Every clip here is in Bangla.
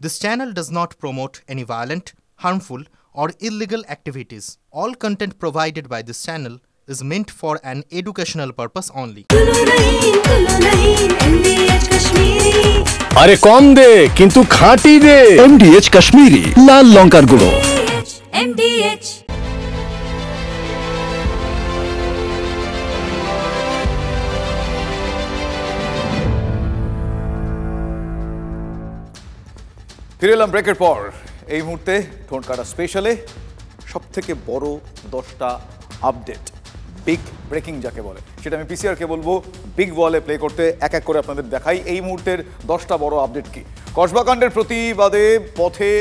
This channel does not promote any violent, harmful, or illegal activities. All content provided by this channel is meant for an educational purpose only. আরে কম দে কিন্তু খাঁটি দে। MDH কাশ্মীরি লাল লঙ্কার গুঁড়ো। MDH ফিরে এলাম ব্রেকের পর। এই মুহূর্তে ঠোঁট কাটা স্পেশালে সবথেকে বড় 10টা আপডেট, বিগ ব্রেকিং যাকে বলে, সেটা আমি পিসিআরকে বলবো বিগ ওয়ালে প্লে করতে, এক এক করে আপনাদের দেখাই এই মুহূর্তের 10টা বড় আপডেট কি। কসবাকাণ্ডের প্রতিবাদে পথে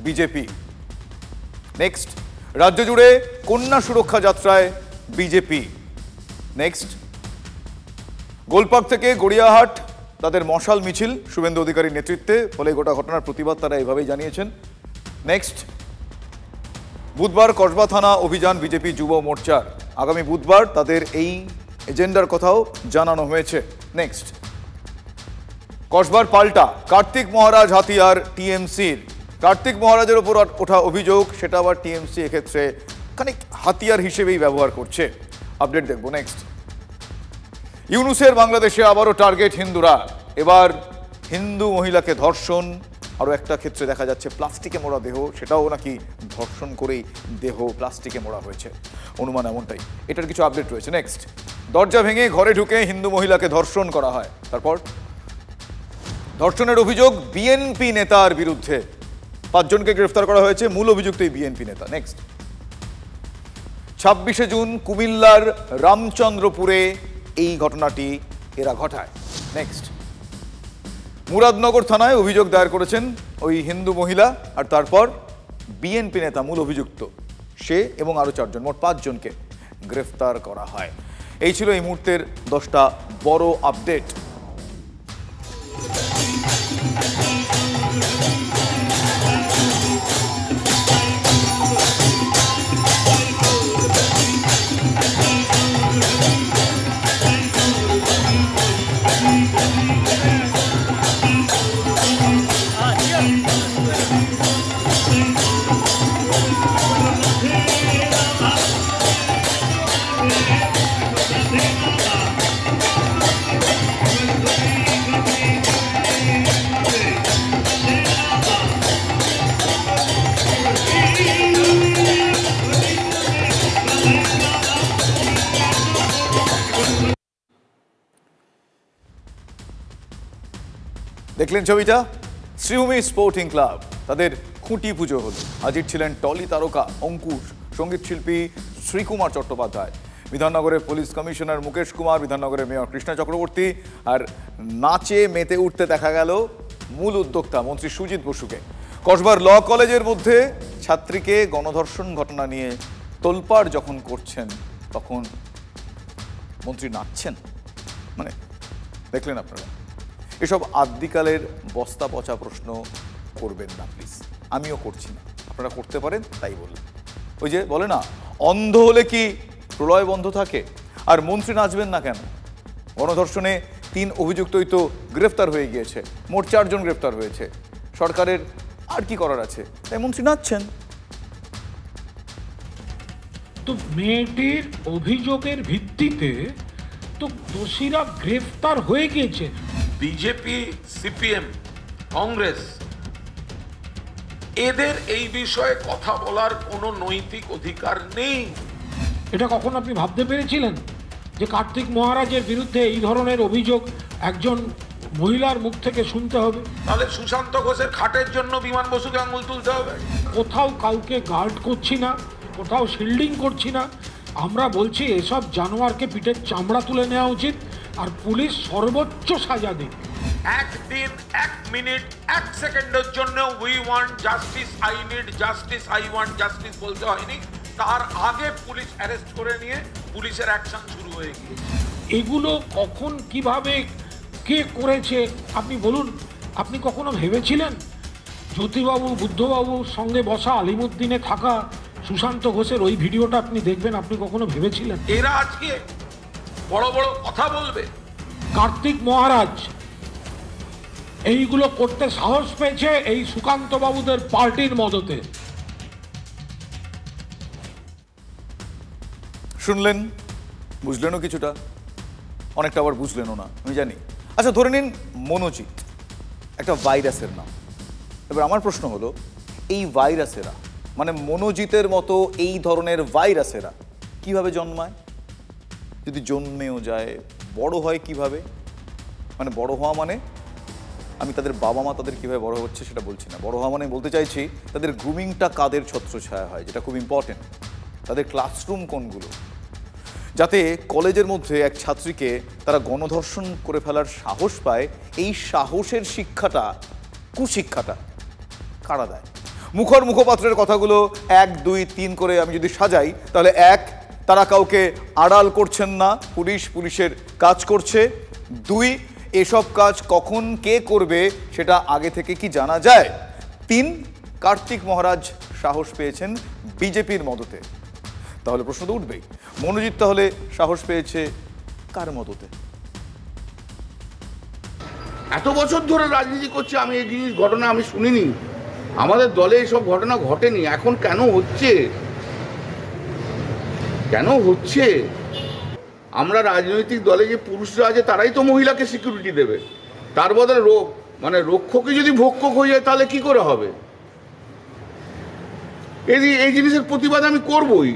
বিজেপি। নেক্সট, রাজ্য জুড়ে কন্যা সুরক্ষা যাত্রায় বিজেপি। নেক্সট, গোলপার্ক থেকে গড়িয়াহাট তাদের মশাল মিছিল শুভেন্দু অধিকারীর নেতৃত্বে, ফলে গোটা ঘটনার প্রতিবাদ তারা এভাবেই জানিয়েছেন। নেক্সট, বুধবার কসবা থানা অভিযান বিজেপি যুব মোর্চার, আগামী বুধবার তাদের এই এজেন্ডার কথাও জানানো হয়েছে। নেক্সট, কসবার পাল্টা কার্তিক মহারাজ হাতিয়ার টিএমসির, কার্তিক মহারাজের ওপর ওঠা অভিযোগ সেটা আবার টিএমসি এক্ষেত্রে খানিক হাতিয়ার হিসেবেই ব্যবহার করছে। আপডেট দেখবো। নেক্সট, ইউনুসের বাংলাদেশে আবারও টার্গেট হিন্দুরা, এবার হিন্দু মহিলাকে ধর্ষণ, আরও একটা ক্ষেত্রে দেখা যাচ্ছে প্লাস্টিকে মোড়া দেহ, সেটাও নাকি ধর্ষণ করেই দেহ প্লাস্টিকে মোড়া হয়েছে, অনুমান এমনটাই। এটার কিছু আপডেট রয়েছে। নেক্সট, দরজা ভেঙে ঘরে ঢুকে হিন্দু মহিলাকে ধর্ষণ করা হয়, তারপর ধর্ষণের অভিযোগ বিএনপি নেতার বিরুদ্ধে, 5 জনকে গ্রেফতার করা হয়েছে, মূল অভিযুক্ত এই বিএনপি নেতা। নেক্সট, 26শে জুন কুমিল্লার রামচন্দ্রপুরে এই ঘটনাটি এরা ঘটায়। নেক্সট, মুরাদনগর থানায় অভিযোগ দায়ের করেছেন ওই হিন্দু মহিলা, আর তারপর বিএনপি নেতা মূল অভিযুক্ত, সে এবং আরও 4 জন, মোট 5 জনকে গ্রেফতার করা হয়। এই ছিল এই মুহূর্তের 10টা বড় আপডেট। দেখলেন ছবিটা, শ্রীভূমি স্পোর্টিং ক্লাব, তাদের খুঁটি পুজো হলো। হাজির ছিলেন টলি তারকা অঙ্কুশ, সঙ্গীত শিল্পী শ্রীকুমার চট্টোপাধ্যায়, বিধাননগরের পুলিশ কমিশনার মুকেশ কুমার, বিধাননগরের মেয়র কৃষ্ণা চক্রবর্তী, আর নাচে মেতে উঠতে দেখা গেল মূল উদ্যোক্তা মন্ত্রী সুজিত বসুকে। কসবার ল কলেজের মধ্যে ছাত্রীকে গণধর্ষণ ঘটনা নিয়ে তোলপাড় যখন করছেন, তখন মন্ত্রী নাচছেন, মানে দেখলেন আপনারা। এসব আদ্যিকালের বস্তা পচা প্রশ্ন করবেন না প্লিজ, আমিও করছি না, আপনারা করতে পারেন তাই বললাম। ওই যে বলে না, অন্ধ হলে কি প্রলয় বন্ধ থাকে? আর মন্ত্রী নাচবেন না কেন? গণধর্ষণে 3 অভিযুক্তই তো গ্রেফতার হয়ে গিয়েছে, মোট 4 জন গ্রেফতার হয়েছে, সরকারের আর কি করার আছে? তাই মন্ত্রী নাচছেন। তো মেয়েটির অভিযোগের ভিত্তিতে তো দোষীরা গ্রেফতার হয়ে গিয়েছে। বিজেপি, সিপিএম, কংগ্রেস, এদের এই বিষয়ে কথা বলার কোনো নৈতিক অধিকার নেই। এটা কখন আপনি ভাবতে পেরেছিলেন যে কার্তিক মহারাজের বিরুদ্ধে এই ধরনের অভিযোগ একজন মহিলার মুখ থেকে শুনতে হবে? তাহলে সুশান্ত ঘোষের খাটের জন্য বিমান বসুকে আঙুল তুলতে হবে? কোথাও কাউকে গার্ড করছি না, কোথাও শিল্ডিং করছি না, আমরা বলছি এসব জানোয়ারকে পিঠের চামড়া তুলে নেওয়া উচিত, আর পুলিশ সর্বোচ্চ সাজা দিক। একদিন, 1 মিনিট, 1 সেকেন্ডের জন্য we want justice, I need justice, I want justice বলতে হয়নি, তার আগে পুলিশ অ্যারেস্ট করে নিয়ে পুলিশের অ্যাকশন শুরু হয়ে গিয়েছে। এগুলো কখন কিভাবে কে করেছে আপনি বলুন? আপনি কখনো ভেবেছিলেন জ্যোতিবাবু, বুদ্ধবাবুর সঙ্গে বসা আলিমুদ্দিনে থাকা সুশান্ত ঘোষের ওই ভিডিওটা আপনি দেখবেন? আপনি কখনো ভেবেছিলেন এরা আজকে বড় বড় কথা বলবে? কার্তিক মহারাজ এইগুলো করতে সাহস পেয়েছে এই সুকান্ত বাবুদের পার্টির মদতে। শুনলেন, বুঝলেনও কিছুটা, অনেকটা আবার বুঝলেনও না, আমি জানি। আচ্ছা, ধরে নিন মনোজিৎ একটা ভাইরাসের নাম। এবার আমার প্রশ্ন হলো, এই ভাইরাসেরা মানে মনোজিতের মতো এই ধরনের ভাইরাসেরা কিভাবে জন্মায়? যদি জন্মেও যায়, বড় হয় কিভাবে? মানে বড় হওয়া মানে আমি তাদের বাবা মা তাদের কীভাবে বড় হচ্ছে সেটা বলছি না। বড় হওয়া মানে বলতে চাইছি তাদের গ্রুমিংটা কাদের ছত্রছায়া হয়, যেটা খুব ইম্পর্টেন্ট। তাদের ক্লাসরুম কোনগুলো, যাতে কলেজের মধ্যে এক ছাত্রীকে তারা গণধর্ষণ করে ফেলার সাহস পায়। এই সাহসের শিক্ষাটা, কুশিক্ষাটা কারা দেয়? মুখপাত্রের কথাগুলো 1, 2, 3 করে আমি যদি সাজাই, তাহলে 1, তারা কাউকে আড়াল করছেন না, পুলিশের কাজ করছে। 2, এসব কাজ কখন কে করবে সেটা আগে থেকে কি জানা যায়। 3, কার্তিক মহারাজ সাহস পেয়েছেন বিজেপির মদতে। তাহলে প্রশ্ন তো উঠবেই, মনোজিৎ তাহলে সাহস পেয়েছে কার মদতে? এত বছর ধরে রাজনীতি করছে, আমি এই জিনিস ঘটনা আমি শুনিনি। আমাদের দলে এসব ঘটনা ঘটেনি, এখন কেন হচ্ছে? কেন হচ্ছে? আমরা রাজনৈতিক দলে যে পুরুষরা আছে তারাই তো মহিলাকে সিকিউরিটি দেবে, তার বদলে রক্ষকে যদি ভক্ষক হয়ে যায় তাহলে কি করে হবে? এই জিনিসের প্রতিবাদ আমি করবই,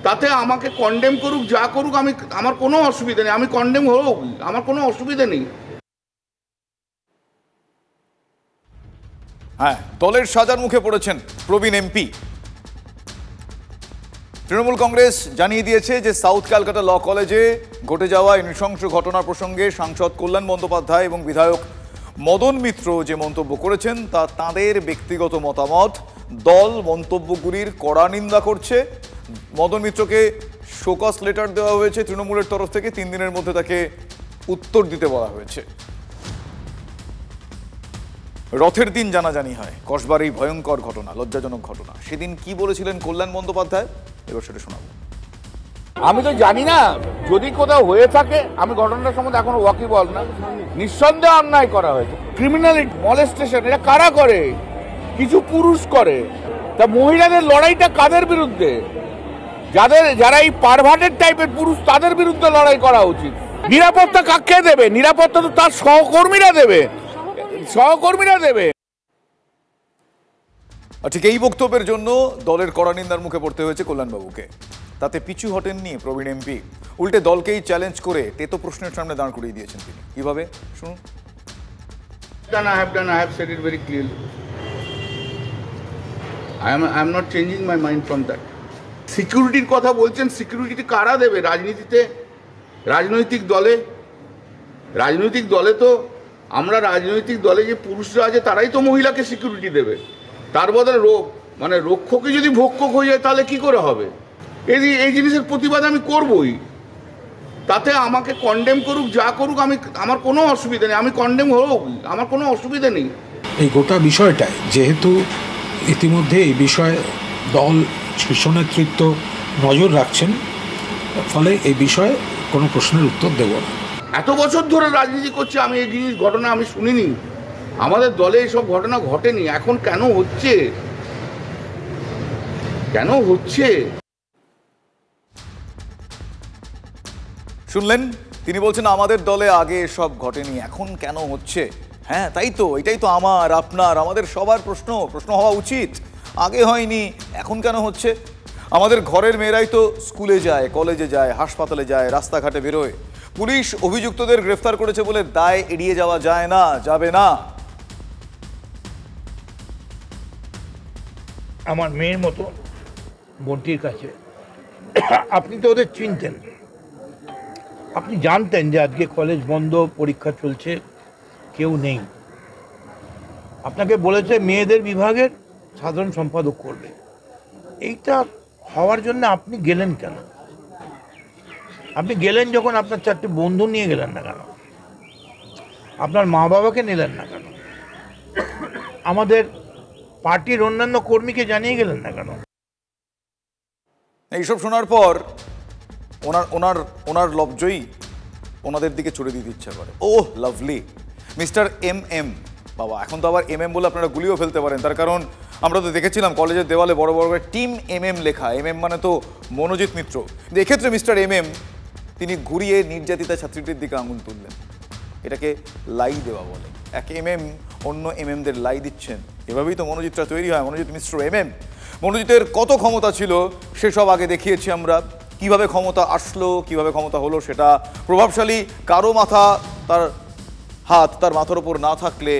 তাতে আমাকে কন্ডেম করুক, যা করুক, আমার কোনো অসুবিধা নেই, আমি কন্ডেম হোক, আমার কোনো অসুবিধা নেই। হ্যাঁ, দলের সাজার মুখে পড়েছেন প্রবীণ এমপি। তৃণমূল কংগ্রেস জানিয়ে দিয়েছে যে সাউথ ক্যালকাটা ল কলেজে ঘটে যাওয়া নৃশংস ঘটনার প্রসঙ্গে সাংসদ কল্যাণ বন্দ্যোপাধ্যায় এবং বিধায়ক মদন মিত্র যে মন্তব্য করেছেন তা তাঁদের ব্যক্তিগত মতামত। দল মন্তব্যগুলির কড়া নিন্দা করছে। মদন মিত্রকে শোকজ লেটার দেওয়া হয়েছে তৃণমূলের তরফ থেকে, 3 দিনের মধ্যে তাকে উত্তর দিতে বলা হয়েছে। রথের দিন জানাজানি হয় কসবার এই ভয়ঙ্কর ঘটনা, লজ্জাজনক ঘটনা। সেদিন কি বলেছিলেন কল্যাণ বন্দ্যোপাধ্যায়, এবার সেটা শোনাবো। আমি তো জানি না, যদি কোথাও হয়ে থাকে, আমি ঘটনার সম্বন্ধে এখনো ওয়াকিবহাল না। নিঃসন্দেহে অন্যায় করা হয়েছে, ক্রিমিনালিটি, মলেস্টেশন, এটা কারা করে? কিছু পুরুষ করে। তা মহিলাদের লড়াইটা কাদের বিরুদ্ধে? যারা এই পারভার্টেড টাইপের পুরুষ, তাদের বিরুদ্ধে লড়াই করা উচিত। নিরাপত্তা কাকে দেবে? নিরাপত্তা তো তার সহকর্মীরা দেবে। ঠিক এই বক্তব্যের জন্য দলের কড়া নিন্দার মুখে পড়তে হয়েছে কল্যাণবাবুকে। তাতে পিছু হটেননি প্রবীণ এমপি, উল্টে দলকেই চ্যালেঞ্জ করে তেতো প্রশ্নের সামনে দাঁড় করিয়ে দিয়েছেন তিনি। কিভাবে শুনুন। I have said it very clearly. I am not changing my mind from that. সিকিউরিটির কথা বলছেন, সিকিউরিটি কারা দেবে? রাজনৈতিক দলে তো আমরা রাজনৈতিক দলে যে পুরুষরা আছে তারাই তো মহিলাকে সিকিউরিটি দেবে, তার বদলে রক্ষকে যদি ভক্ষক হয়ে যায় তাহলে কি করে হবে? এই জিনিসের প্রতিবাদ আমি করবই, তাতে আমাকে কন্ডেম করুক, যা করুক, আমার কোনো অসুবিধা নেই, আমি কন্ডেম হোক, আমার কোনো অসুবিধা নেই। এই গোটা বিষয়টায় যেহেতু ইতিমধ্যে এই বিষয়ে দল শীর্ষ নেতৃত্ব নজর রাখছেন, ফলে এই বিষয়ে কোনো প্রশ্নের উত্তর দেব না। এত বছর ধরে রাজনীতি করছে, আমি এই জিনিস ঘটনা আমি শুনিনি। আমাদের দলে এসব ঘটনা ঘটেনি, এখন কেন হচ্ছে? শুনলেন, তিনি বলছেন আমাদের দলে আগে এসব ঘটেনি, এখন কেন হচ্ছে? হ্যাঁ, তাই তো, এটাই তো আমার, আপনার, আমাদের সবার প্রশ্ন হওয়া উচিত। আগে হয়নি, এখন কেন হচ্ছে? আমাদের ঘরের মেয়েরাই তো স্কুলে যায়, কলেজে যায়, হাসপাতালে যায়, রাস্তাঘাটে বেরোয়। পুলিশ অভিযুক্তদের গ্রেফতার করেছে বলে দায় এড়িয়ে যাওয়া যায় না, যাবে না। আমার মেয়ের মতো বোনটির কাছে আপনি তো ওদের চিনতেন, আপনি জানতেন যে আজকে কলেজ বন্ধ, পরীক্ষা চলছে, কেউ নেই। আপনাকে বলেছে মেয়েদের বিভাগের সাধারণ সম্পাদক করবে। এইটা হওয়ার জন্য আপনি গেলেন কেন? আপনি গেলেন যখন আপনার 4টে বন্ধু নিয়ে গেলেন না কেন? আপনার মা বাবাকে নিলেন না কেন? আমাদের পার্টির অন্যান্য কর্মীকে জানিয়ে গেলেন না কেন? এইসব শোনার পর ওনার লব্জই ওনাদের দিকে ছুড়ে দিতে ইচ্ছা করে। ওহ লাভলি, মিস্টার এম, বাবা এখন তো আবার এম বলে আপনারা গুলিও ফেলতে পারেন, তার কারণ আমরা তো দেখেছিলাম কলেজের দেওয়ালে বড় বড় করে টিম এম লেখা, এম মানে তো মনোজিৎ মিত্র। কিন্তু এক্ষেত্রে মিস্টার এম তিনি ঘুরিয়ে নির্যাতিতা ছাত্রীটির দিকে আঙুল তুললেন, এটাকে লাই দেওয়া বলে। এক এম অন্য এমদের লাই দিচ্ছেন, এভাবেই তো মনোজিৎটা তৈরি হয়, মনোজিৎ মিশ্র এম। মনোজিতের কত ক্ষমতা ছিল সেসব আগে দেখিয়েছি আমরা, কিভাবে ক্ষমতা আসলো, কিভাবে ক্ষমতা হলো সেটা। প্রভাবশালী কারো মাথা, তার হাত তার মাথার ওপর না থাকলে,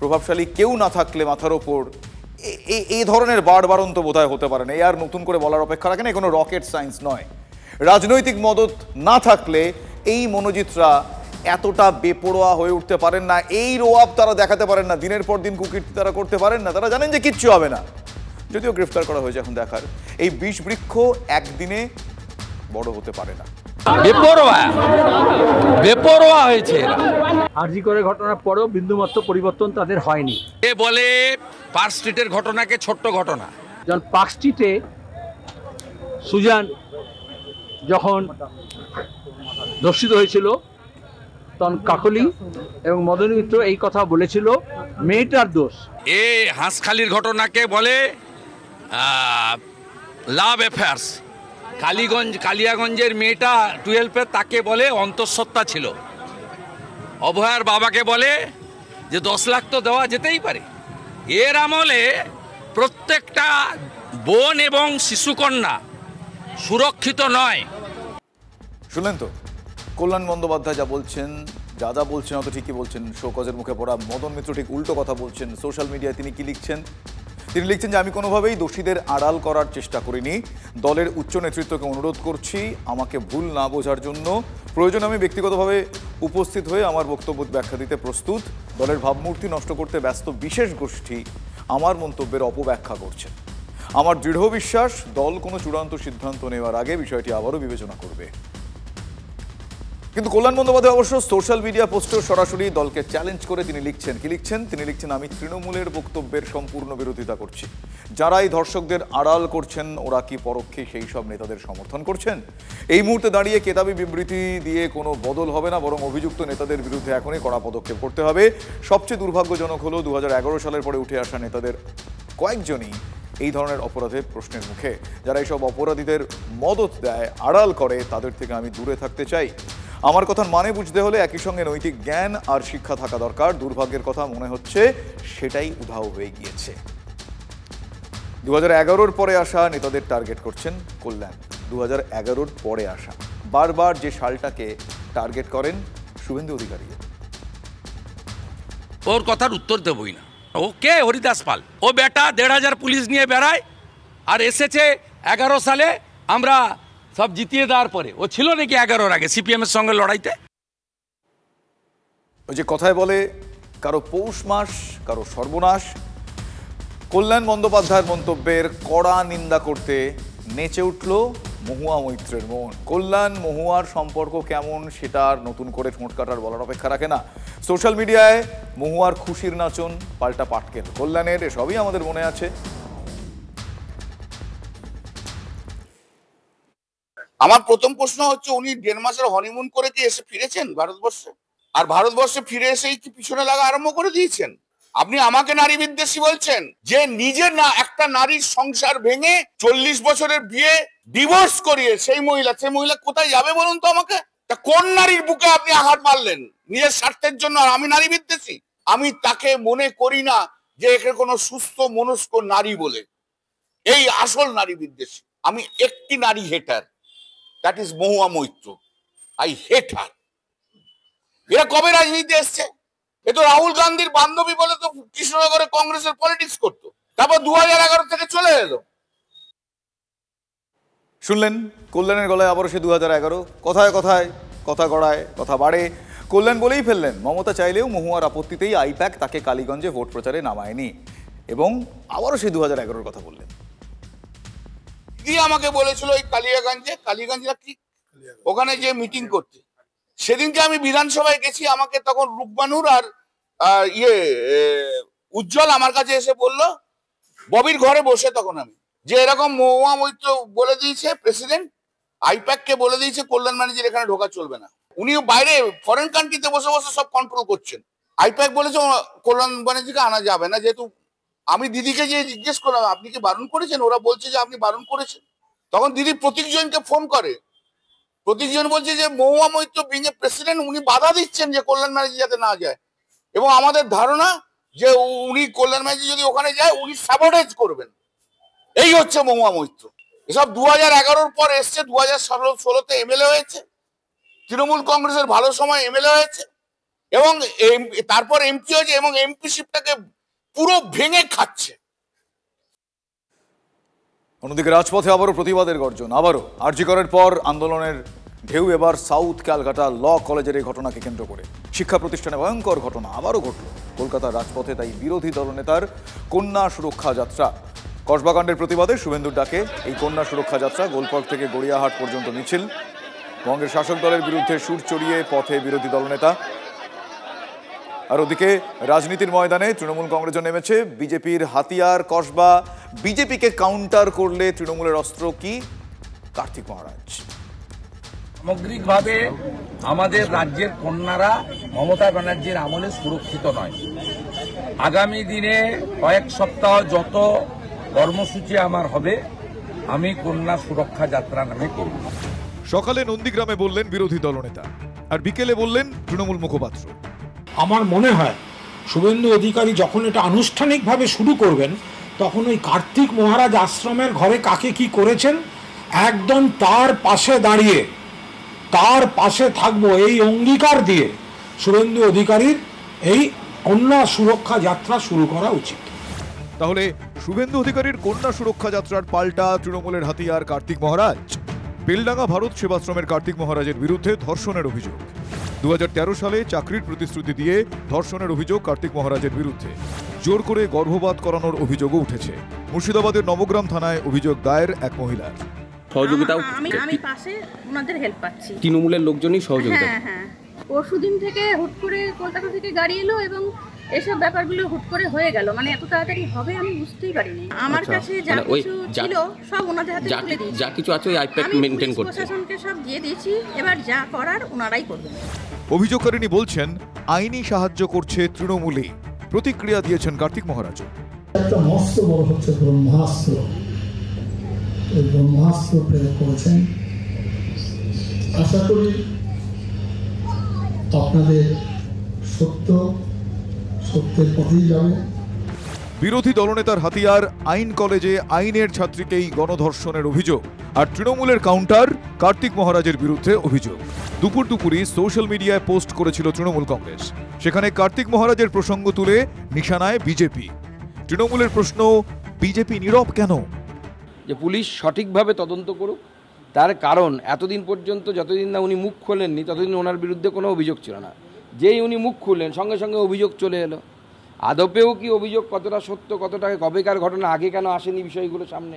প্রভাবশালী কেউ না থাকলে মাথার ওপর এই ধরনের বাড়বাড়ন্ত বোধহয় হতে পারে না। এই আর নতুন করে বলার অপেক্ষা রাখে না, কোনো রকেট সায়েন্স নয়। রাজনৈতিক মদত না থাকলে এই মনোজিতরা এতটা বেপরোয়া হয়ে উঠতে পারেন না, এই রোয়াব তারা দেখাতে পারেন না, দিনের পর দিন কুকীর্তি তারা করতে পারেন না। তারা জানেন যে কিচ্ছু হবে না, যদিও গ্রেফতার করা হয়েছে। এখন দেখার এই বিষ বৃক্ষ একদিনে বড় হতে পারে না। বেপরোয়া হয়েছে। আরজি করে ঘটনার পরেও বিন্দুমাত্র পরিবর্তন তাদের হয়নি। এ বলে পার্ক স্ট্রিটের ঘটনাকে ছোট্ট ঘটনা। যখন পার্ক স্ট্রিটে সুজান যখন ধর্ষিত হয়েছিল তখন কাকলি এবং মদন মিত্র এই কথা বলেছিল মেয়েটার দোষ। এ হাঁসখালির ঘটনাকে বলে লাভ অ্যাফেয়ার্স। কালিয়াগঞ্জের মেয়েটা 12-এ, তাকে বলে অন্তঃসত্ত্বা ছিল। অভয়ার বাবাকে বলে যে 10 লাখ তো দেওয়া যেতেই পারে। এর আমলে প্রত্যেকটা বোন এবং শিশুকন্যা সুরক্ষিত নয়। শুনলেন তো কল্যাণ বন্দ্যোপাধ্যায় যা বলছেন, যা বলছেন অত ঠিকই বলছেন। শোকজের মুখে পড়া মদন মিত্র ঠিক উল্টো কথা বলছেন। সোশ্যাল মিডিয়ায় তিনি কি লিখছেন? তিনি লিখছেন যে আমি কোনোভাবেই দোষীদের আড়াল করার চেষ্টা করিনি, দলের উচ্চ নেতৃত্বকে অনুরোধ করছি আমাকে ভুল না বোঝার জন্য। প্রয়োজন আমি ব্যক্তিগতভাবে উপস্থিত হয়ে আমার বক্তব্য ব্যাখ্যা দিতে প্রস্তুত। দলের ভাবমূর্তি নষ্ট করতে ব্যস্ত বিশেষ গোষ্ঠী আমার মন্তব্যের অপব্যাখ্যা করছে। আমার দৃঢ় বিশ্বাস দল কোনো চূড়ান্ত সিদ্ধান্ত নেওয়ার আগে বিষয়টি আবারও বিবেচনা করবে। কিন্তু কল্যাণ বন্দ্যোপাধ্যায় অবশ্য সোশ্যাল মিডিয়া পোস্টেও সরাসরি দলকে চ্যালেঞ্জ করে তিনি লিখছেন, কি লিখছেন? তিনি লিখছেন আমি তৃণমূলের বক্তব্যের সম্পূর্ণ বিরোধিতা করছি। যারা এই ধর্ষকদের আড়াল করছেন ওরা কি পরোক্ষে সেই সব নেতাদের সমর্থন করছেন? এই মুহূর্তে দাঁড়িয়ে কেতাবি বিবৃতি দিয়ে কোনো বদল হবে না, বরং অভিযুক্ত নেতাদের বিরুদ্ধে এখনই কড়া পদক্ষেপ করতে হবে। সবচেয়ে দুর্ভাগ্যজনক হলো 2011 সালের পরে উঠে আসা নেতাদের কয়েকজনই এই ধরনের অপরাধের প্রশ্নের মুখে। যারা এইসব অপরাধীদের মদত দেয়, আড়াল করে, তাদের থেকে আমি দূরে থাকতে চাই। আমার কথার মানে বুঝতে হলে একই সঙ্গে নৈতিক জ্ঞান আর শিক্ষা থাকা দরকার। দুর্ভাগ্যের কথা মনে হচ্ছে সেটাই উধাও হয়ে গিয়েছে। 2011 পরে আসা নেতাদের টার্গেট করছেন কল্যাণ। 2011 পরে আসা, বারবার যে সালটাকে টার্গেট করেন শুভেন্দু অধিকারী। ওর কথার উত্তর দেবই না। ও কে? হরিদাস পাল। ও বেটা 1,500 পুলিশ নিয়ে বেড়ায়, আর এসেছে 11 সালে আমরা সব জিতিয়ে দেওয়ার পরে। ও ছিল নাকি 11-র আগে সিপিএম এর সঙ্গে লড়াইতে? ওই যে কথায় বলে কারো পৌষ মাস কারো সর্বনাশ। কল্যাণ বন্দ্যোপাধ্যায়ের মন্তব্যের কড়া নিন্দা করতে নেচে উঠল মহুয়া মৈত্রের মন। কল্যাণ মহুয়ার সম্পর্ক কেমন সেটা আর নতুন করে ঠোঁট কাটার বলার অপেক্ষা রাখে না। সোশ্যাল মিডিয়ায় মহুয়ার খুশির নাচন পাল্টা পাটকেল। কল্যাণের এসবই আমাদের মনে আছে। আমার প্রথম প্রশ্ন হচ্ছে, উনি 1.5 মাসের হনিমুন করে কি এসে ফিরেছেন ভারতবর্ষে? আর ভারতবর্ষে ফিরে এসেই কি পিছনে লাগা আরম্ভ করে দিয়েছেন? আপনি আমাকে নারী বিদ্বেষী বলছেন, যে নিজের না একটা নারীর সংসার ভেঙে 40 বছরের বিয়ে ডিভোর্স করিয়ে সেই মহিলা কোথায় যাবে বলুন তো আমাকে? তা কোন নারীর বুকে আপনি আঘাত মারলেন নিজের স্বার্থের জন্য? আর আমি নারী বিদ্বেষী? আমি তাকে মনে করি না যে একে কোনো সুস্থ মনস্ক নারী বলে। এই আসল নারী বিদ্বেষী। আমি একটি নারী hater, that is Mahua Moitra. I hate her. এরা কবে রাজনীতিতে এসছে? এ তো রাহুল গান্ধীর বান্ধবী বলে তো কৃষ্ণনগরে কংগ্রেসের পলিটিক্স করতো, তারপর 2011 থেকে চলে এলো। শুনলেন কল্যাণের গলায় আবারও সে 2011। কথায় কথায় কথা গড়ায়, কথা বাড়ে। কল্যাণ বলেই ফেললেন মমতা চাইলেও মহুয়ার আপত্তিতেই আইপ্যাক তাকে কালীগঞ্জে ভোট প্রচারে নামায়নি, এবং আবারও সে 2011-র কথা বললেন। কি আমাকে বলেছিল ওই কালীগঞ্জে কি ওখানে যে মিটিং করতে, সেদিনকে আমি বিধানসভায় গেছি। আমাকে তখন রূপবানুর আর উজ্জ্বল আমার কাছে এসে বলল, ববির ঘরে বসে তখন আমি, যে এরকম মহুয়া মৈত্র বলে দিয়েছে প্রেসিডেন্ট, আইপ্যাক কে বলে দিয়েছে কল্যাণ ম্যানেজার এখানে ঢোকা চলবে না। উনি বাইরে ফরেন কান্ট্রিতে বসে বসে সব কন্ট্রোল করছেন। আইপ্যাক বলেছে কল্যাণ ব্যানার্জিকে আনা যাবে না, যেহেতু আমি দিদিকে যে জিজ্ঞেস করলাম আপনি কি বারণ করেছেন, ওরা বলছে যে আপনি বারণ করেছেন। তখন দিদি প্রতীকজনকে ফোন করে, প্রতীকজন বলছে যে Mahua Moitra being a president উনি বাধা দিচ্ছেন যে কল্যাণ ব্যানার্জি যাতে না যায়, এবং আমাদের ধারণা যে উনি কল্যাণ ব্যানার্জি যদি ওখানে যায় উনি স্যাবোটেজ করবেন। এই হচ্ছে মহুয়া মৈত্র। এসব 2011-র পর এসছে, 2016-তে এমএলএ হয়েছে, তৃণমূল কংগ্রেসের ভালো সময় এমএলএ হয়েছে, এবং তারপর এমপি হয়েছে, এবং এমপিশিপটাকে পুরো ভেঙে খাচ্ছে। অন্যদিকে রাজপথে আবারও প্রতিবাদের গর্জন, আবারও আরজি করের পর আন্দোলনের ঢেউ এবার সাউথ ক্যালকাটা ল কলেজের এই ঘটনাকে কেন্দ্র করে। শিক্ষা প্রতিষ্ঠানে ভয়ঙ্কর ঘটনা আবারও ঘটল কলকাতার রাজপথে, তাই বিরোধী দলনেতার কন্যা সুরক্ষা যাত্রা। কসবাকাণ্ডের প্রতিবাদে শুভেন্দুর ডাকে এই কন্যা সুরক্ষা যাত্রা, গোলপার্ক থেকে গড়িয়াহাট পর্যন্ত মিছিল। বঙ্গের শাসক দলের বিরুদ্ধে সুর চড়িয়ে পথে বিরোধী দলনেতা। আর ওদিকে রাজনীতির ময়দানে তৃণমূল কংগ্রেসও নেমেছে। বিজেপির হাতিয়ার কসবা, বিজেপিকে কাউন্টার করলে তৃণমূলের অস্ত্র কি? কার্তিক মহারাজ। সামগ্রিকভাবে আমাদের রাজ্যের কন্যারা মমতা ব্যানার্জির আমলে সুরক্ষিত নয়। আগামী দিনে কয়েক সপ্তাহ যত কর্মসূচি আমার হবে, আমি কন্যা সুরক্ষা যাত্রা নামে করব। সকালে নন্দীগ্রামে বললেন বিরোধী দলনেতা, আর বিকেলে বললেন তৃণমূল মুখপাত্র। আমার মনে হয় শুভেন্দু অধিকারী যখন এটা আনুষ্ঠানিকভাবে শুরু করবেন, তখন ওই কার্তিক মহারাজ আশ্রমের ঘরে কাকে কি করেছেন একদম তার পাশে দাঁড়িয়ে তার পাশে থাকবো এই অঙ্গীকার দিয়ে শুভেন্দু অধিকারীর এই কন্যা সুরক্ষা যাত্রা শুরু করা উচিত। তাহলে শুভেন্দু অধিকারীর কন্যা সুরক্ষা যাত্রার পাল্টা তৃণমূলের হাতিয়ার কার্তিক মহারাজ। বেলডাঙ্গা ভারত সেবাশ্রমের কার্তিক মহারাজের বিরুদ্ধে ধর্ষণের অভিযোগ। 2013 সালে চাকরির প্রতিশ্রুতি দিয়ে ধর্ষণের অভিযোগ কার্তিক মহারাজের বিরুদ্ধে। জোর করে গর্ভপাত করানোর অভিযোগও উঠেছে। মুর্শিদাবাদের নবগ্রাম থানায় অভিযোগ দায়ের এক মহিলার। সহযোগিতাও আমি পাশে ওনাদের হেল্প পাচ্ছি, তৃণমূলের লোকজনই সহযোগিতা। হ্যাঁ, পরশুদিন থেকে হুট করে কলকাতা থেকে গাড়ি এলো এবং এসব ব্যাপারগুলো হুট করে হয়ে গেল। মানে এত তাড়াতাড়ি হবে আমি বুঝতেই পারিনি। আমার কাছে যা কিছু ছিল সব ওনাদের হাতে তুলে দিয়েছি, যা কিছু আছে ওই আইপ্যাক মেইনটেইন করতে প্রশাসনকে সব দিয়ে দিয়েছি, এবার যা করার ওনারাই করবেন। অভিযোগকারিনী বলছেন আইনি সাহায্য করছে তৃণমূলই। প্রতিক্রিয়া দিয়েছেন কার্তিক মহারাজ। একটা মস্ত বড় হচ্ছে ব্রহ্মাস্ত্র, এই ব্রহ্মাস্ত্র প্রয়োগ করেছেন। আশা করি আপনাদের সত্যের পথেই যাবে। বিরোধী দলনেতার হাতিয়ার আইন কলেজে আইনের ছাত্রীকেই গণধর্ষণের অভিযোগ, আর তৃণমূলের কাউন্টার কার্তিক মহারাজের বিরুদ্ধে অভিযোগ। দুপুরই সোশ্যাল মিডিয়ায় পোস্ট করেছিল তৃণমূল কংগ্রেস। সেখানে কার্তিক মহারাজের প্রসঙ্গ তুলে নিশানায় বিজেপি। তৃণমূলের প্রশ্ন, বিজেপি নীরব কেন? যে পুলিশ সঠিকভাবে তদন্ত করুক, তার কারণ এতদিন পর্যন্ত যতদিন না উনি মুখ খোলেননি ততদিন ওনার বিরুদ্ধে কোনো অভিযোগ ছিল না। যেই উনি মুখ খুললেন সঙ্গে সঙ্গে অভিযোগ চলে এলো। আদপেও কি অভিযোগ কতটা সত্য, কতটা কবেকার ঘটনা, আগে কেন আসেনি বিষয়গুলো সামনে,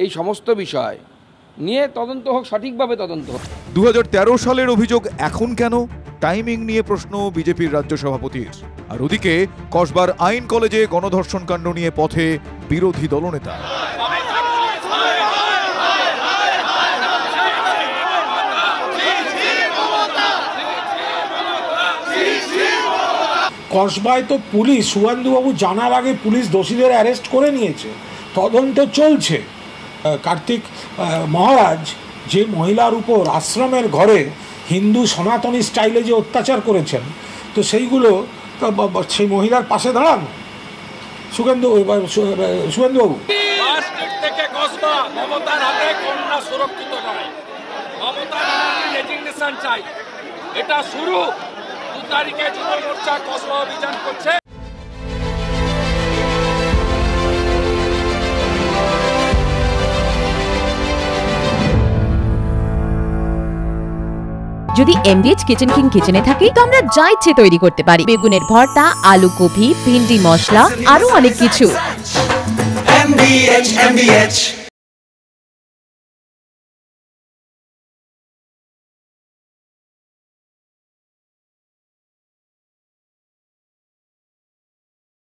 এই সমস্ত বিষয় নিয়ে তদন্ত হোক, সঠিকভাবে তদন্ত হোক। 2013 সালের অভিযোগ এখন কেন? টাইমিং নিয়ে প্রশ্ন বিজেপির রাজ্য সভাপতির। আর ওদিকে কসবার আইন কলেজে গণধর্ষণ কাণ্ড নিয়ে পথে বিরোধী দলনেতা। কসবায় তো পুলিশ, শুভেন্দুবাবু জানার আগে পুলিশ দোষীদের অ্যারেস্ট করে নিয়েছে, তদন্ত চলছে। কার্তিক মহারাজ যে মহিলার উপর আশ্রমের ঘরে হিন্দু সনাতনী স্টাইলে যে অত্যাচার করেছেন, তো সেইগুলো সেই মহিলার পাশে দাঁড়ান শুভেন্দুবাবু। থেকে কসবা মমতার হাতে কন্যা সুরক্ষিত নয়, মমতার রেজিগনেশন চাই। এটা শুরু 2 তারিখে যুব মোর্চা কসবা অভিযান করছে। যদি MDH কিচেন কিং কিচেনে থাকি তো আমরা যা ইচ্ছে তৈরি করতে পারি। বেগুনের ভর্তা, আলু কপি, ভিন্ডি মশলা, আরো অনেক কিছু। MDH